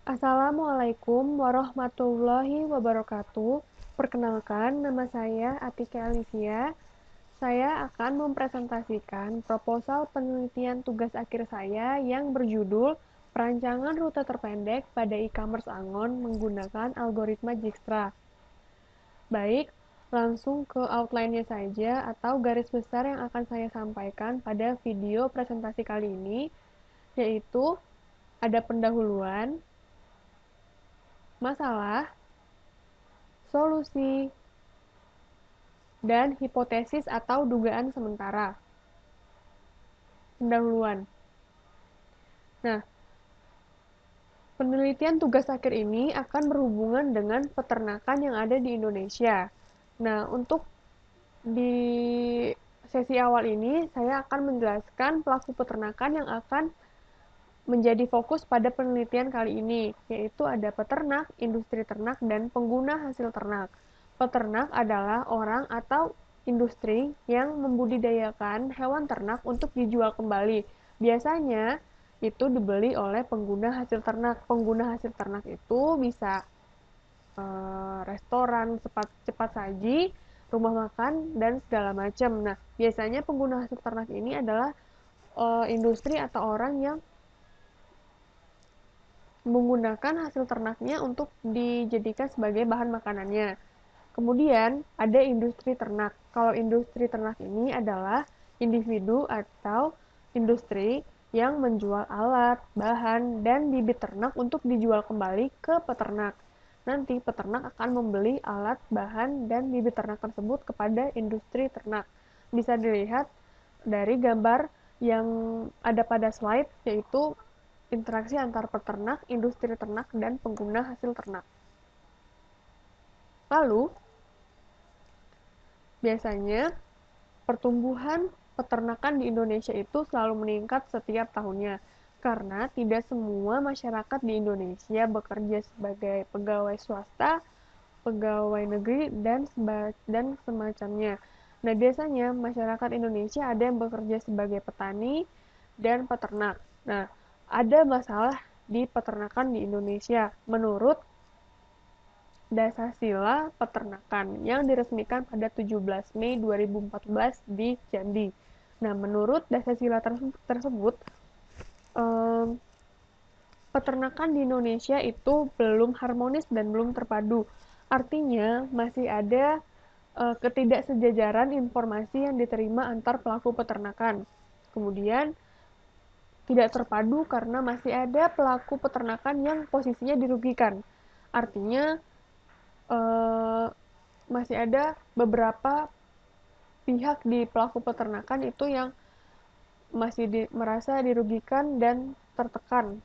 Assalamualaikum warahmatullahi wabarakatuh. Perkenalkan, nama saya Atika Alicia. Saya akan mempresentasikan proposal penelitian tugas akhir saya yang berjudul Perancangan Rute Terpendek pada E-commerce Angon menggunakan algoritma Dijkstra. Baik, langsung ke outline-nya saja atau garis besar yang akan saya sampaikan pada video presentasi kali ini, yaitu ada pendahuluan, masalah, solusi, dan hipotesis atau dugaan sementara. Pendahuluan. Nah, penelitian tugas akhir ini akan berhubungan dengan peternakan yang ada di Indonesia. Nah, untuk di sesi awal ini, saya akan menjelaskan pelaku peternakan yang akan menjadi fokus pada penelitian kali ini, yaitu ada peternak, industri ternak, dan pengguna hasil ternak. Peternak adalah orang atau industri yang membudidayakan hewan ternak untuk dijual kembali. Biasanya itu dibeli oleh pengguna hasil ternak. Pengguna hasil ternak itu bisa restoran, cepat saji, rumah makan, dan segala macam. Nah, biasanya pengguna hasil ternak ini adalah industri atau orang yang menggunakan hasil ternaknya untuk dijadikan sebagai bahan makanannya. Kemudian ada industri ternak. Kalau industri ternak ini adalah individu atau industri yang menjual alat, bahan, dan bibit ternak untuk dijual kembali ke peternak. Nanti peternak akan membeli alat, bahan, dan bibit ternak tersebut kepada industri ternak. Bisa dilihat dari gambar yang ada pada slide, yaitu interaksi antar peternak, industri ternak, dan pengguna hasil ternak. Lalu, biasanya pertumbuhan peternakan di Indonesia itu selalu meningkat setiap tahunnya, karena tidak semua masyarakat di Indonesia bekerja sebagai pegawai swasta, pegawai negeri, dan semacamnya. Nah, biasanya masyarakat Indonesia ada yang bekerja sebagai petani dan peternak. Nah, ada masalah di peternakan di Indonesia menurut Dasasila Peternakan yang diresmikan pada 17 Mei 2014 di Jambi. Nah, menurut Dasasila tersebut, peternakan di Indonesia itu belum harmonis dan belum terpadu. Artinya, masih ada ketidaksejajaran informasi yang diterima antar pelaku peternakan. Kemudian, tidak terpadu karena masih ada pelaku peternakan yang posisinya dirugikan. Artinya, masih ada beberapa pihak di pelaku peternakan itu yang masih merasa dirugikan dan tertekan.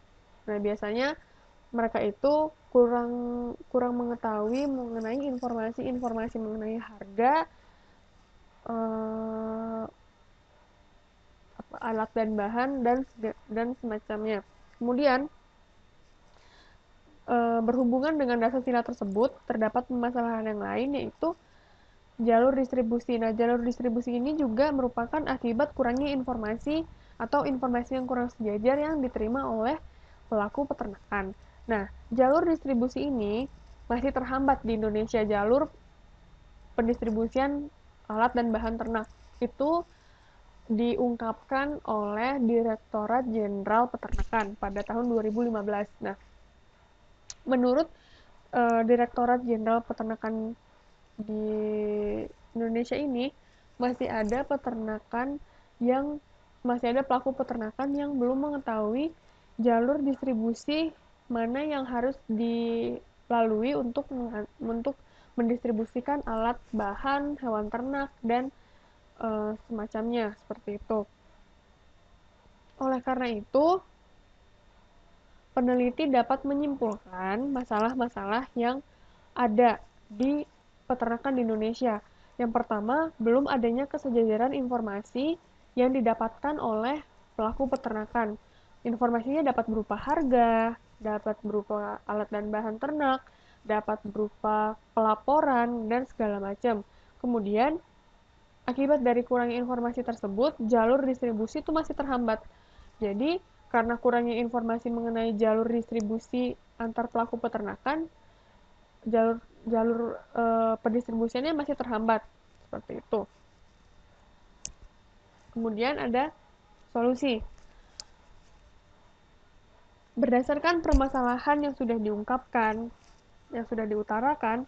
Nah, biasanya mereka itu kurang kurang mengetahui mengenai informasi-informasi mengenai harga, eh, alat dan bahan, dan semacamnya. Kemudian, berhubungan dengan dasar sila tersebut, terdapat permasalahan yang lain, yaitu jalur distribusi. Nah, jalur distribusi ini juga merupakan akibat kurangnya informasi atau informasi yang kurang sejajar yang diterima oleh pelaku peternakan. Nah, jalur distribusi ini masih terhambat di Indonesia. Jalur pendistribusian alat dan bahan ternak itu diungkapkan oleh Direktorat Jenderal Peternakan pada tahun 2015. Nah, menurut Direktorat Jenderal Peternakan di Indonesia ini masih ada pelaku peternakan yang belum mengetahui jalur distribusi mana yang harus dilalui untuk mendistribusikan alat, bahan, hewan ternak, dan semacamnya seperti itu. Oleh karena itu, peneliti dapat menyimpulkan masalah-masalah yang ada di peternakan di Indonesia. Yang pertama, belum adanya kesejajaran informasi yang didapatkan oleh pelaku peternakan. Informasinya dapat berupa harga, dapat berupa alat dan bahan ternak, dapat berupa pelaporan, dan segala macam. Kemudian, akibat dari kurangnya informasi tersebut, jalur distribusi itu masih terhambat. Jadi, Karena kurangnya informasi mengenai jalur distribusi antar pelaku peternakan, jalur jalur pendistribusiannya masih terhambat seperti itu. Kemudian ada solusi. Berdasarkan permasalahan yang sudah diungkapkan, yang sudah diutarakan,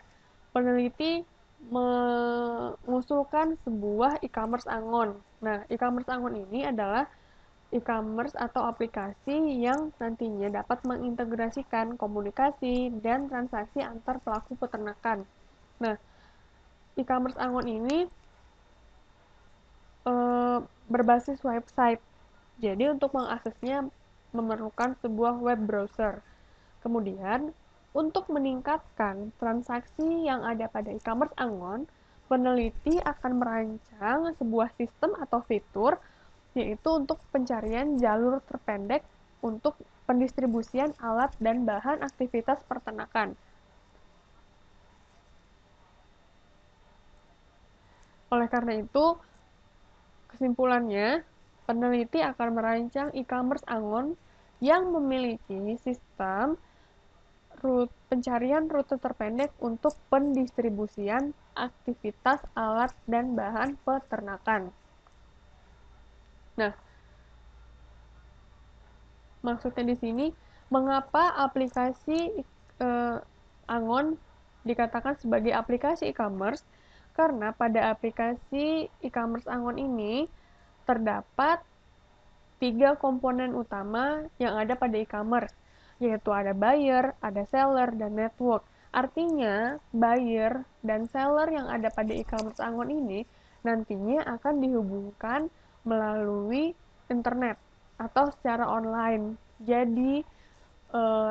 peneliti mengusulkan sebuah e-commerce angon. Nah, e-commerce angon ini adalah e-commerce atau aplikasi yang nantinya dapat mengintegrasikan komunikasi dan transaksi antar pelaku peternakan. Nah, e-commerce angon ini berbasis website. Jadi untuk mengaksesnya memerlukan sebuah web browser. Kemudian, untuk meningkatkan transaksi yang ada pada e-commerce angon, peneliti akan merancang sebuah sistem atau fitur yaitu untuk pencarian jalur terpendek untuk pendistribusian alat dan bahan aktivitas peternakan. Oleh karena itu, kesimpulannya, peneliti akan merancang e-commerce angon yang memiliki sistem pencarian rute terpendek untuk pendistribusian aktivitas alat dan bahan peternakan. Nah, maksudnya di sini, mengapa aplikasi Angon dikatakan sebagai aplikasi e-commerce? Karena pada aplikasi e-commerce Angon ini terdapat 3 komponen utama yang ada pada e-commerce, yaitu ada buyer, ada seller, dan network. Artinya, buyer dan seller yang ada pada e-commerce Angon ini nantinya akan dihubungkan melalui internet atau secara online. Jadi,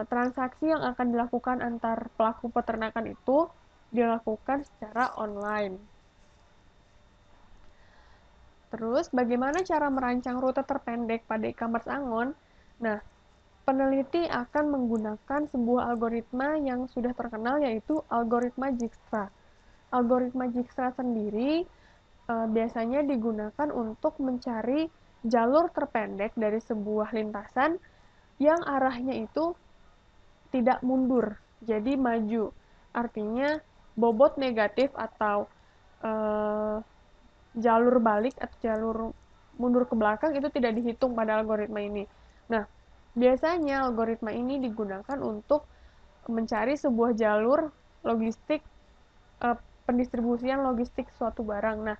transaksi yang akan dilakukan antar pelaku peternakan itu dilakukan secara online. Terus, bagaimana cara merancang rute terpendek pada e-commerce Angon? Nah, peneliti akan menggunakan sebuah algoritma yang sudah terkenal, yaitu algoritma Dijkstra. Algoritma Dijkstra sendiri biasanya digunakan untuk mencari jalur terpendek dari sebuah lintasan yang arahnya itu tidak mundur, jadi maju. Artinya bobot negatif atau eh, jalur balik atau jalur mundur ke belakang itu tidak dihitung pada algoritma ini. Nah, biasanya algoritma ini digunakan untuk mencari sebuah jalur logistik, pendistribusian logistik suatu barang. Nah,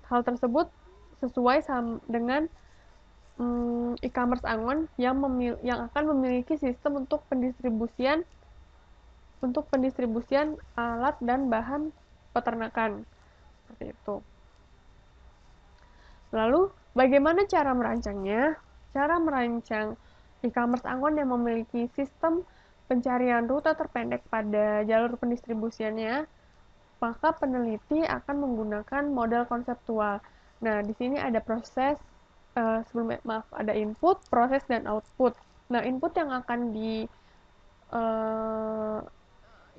hal tersebut sesuai dengan e-commerce Angon yang akan memiliki sistem untuk pendistribusian alat dan bahan peternakan seperti itu. Lalu, bagaimana cara merancangnya? Cara merancang e-commerce Angon yang memiliki sistem pencarian rute terpendek pada jalur pendistribusiannya, maka peneliti akan menggunakan model konseptual. Nah, di sini ada proses, ada input, proses, dan output. Nah, input yang akan uh,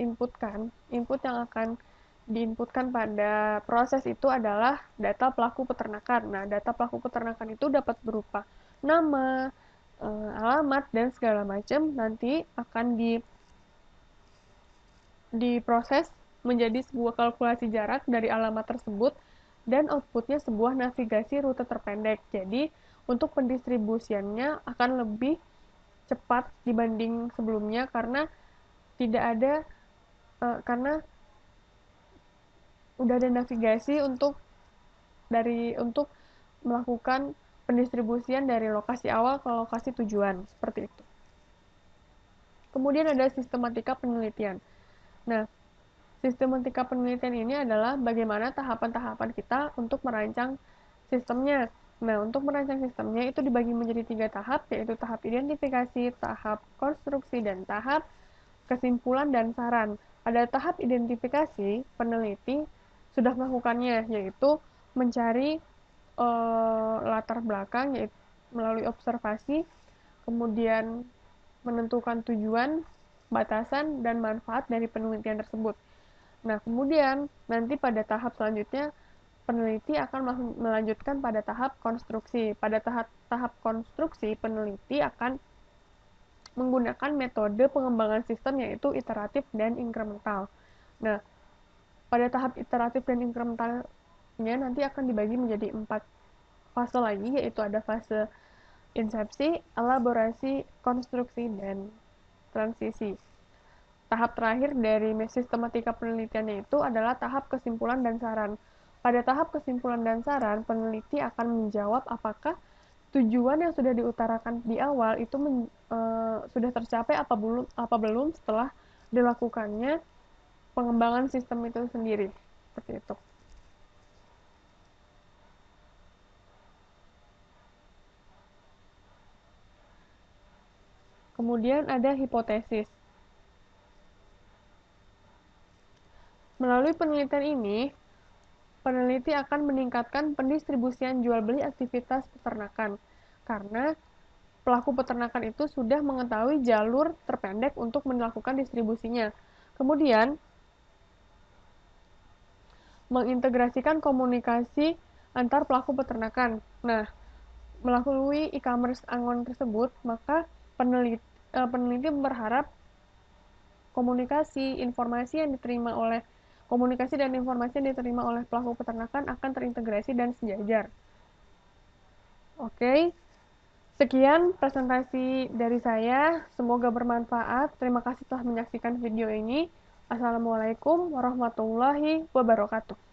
input yang akan diinputkan pada proses itu adalah data pelaku peternakan. Nah, data pelaku peternakan itu dapat berupa nama, alamat, dan segala macam nanti akan diproses menjadi sebuah kalkulasi jarak dari alamat tersebut dan outputnya sebuah navigasi rute terpendek. Jadi, untuk pendistribusiannya akan lebih cepat dibanding sebelumnya karena tidak ada karena udah ada navigasi untuk melakukan pendistribusian dari lokasi awal ke lokasi tujuan seperti itu. Kemudian ada sistematika penelitian. Nah, sistematika penelitian ini adalah bagaimana tahapan-tahapan kita untuk merancang sistemnya. Nah, untuk merancang sistemnya itu dibagi menjadi 3 tahap, yaitu tahap identifikasi, tahap konstruksi, dan tahap kesimpulan dan saran. Pada tahap identifikasi, peneliti sudah melakukannya, yaitu mencari latar belakang yaitu melalui observasi, kemudian menentukan tujuan, batasan, dan manfaat dari penelitian tersebut. Nah, kemudian nanti pada tahap selanjutnya peneliti akan melanjutkan pada tahap konstruksi. Pada tahap konstruksi, peneliti akan menggunakan metode pengembangan sistem yaitu iteratif dan inkremental. Nah, pada tahap iteratif dan inkrementalnya nanti akan dibagi menjadi 4 fase lagi, yaitu ada fase insepsi, elaborasi, konstruksi, dan transisi. Tahap terakhir dari sistematika penelitiannya itu adalah tahap kesimpulan dan saran. Pada tahap kesimpulan dan saran, peneliti akan menjawab apakah tujuan yang sudah diutarakan di awal itu sudah tercapai apa belum setelah dilakukannya pengembangan sistem itu sendiri. Seperti itu. Kemudian ada hipotesis. Melalui penelitian ini, peneliti akan meningkatkan pendistribusian jual beli aktivitas peternakan karena pelaku peternakan itu sudah mengetahui jalur terpendek untuk melakukan distribusinya. Kemudian, mengintegrasikan komunikasi antar pelaku peternakan. Nah, melalui e-commerce Angon tersebut, maka peneliti berharap komunikasi dan informasi yang diterima oleh pelaku peternakan akan terintegrasi dan sejajar. Oke, sekian presentasi dari saya. Semoga bermanfaat. Terima kasih telah menyaksikan video ini. Assalamualaikum warahmatullahi wabarakatuh.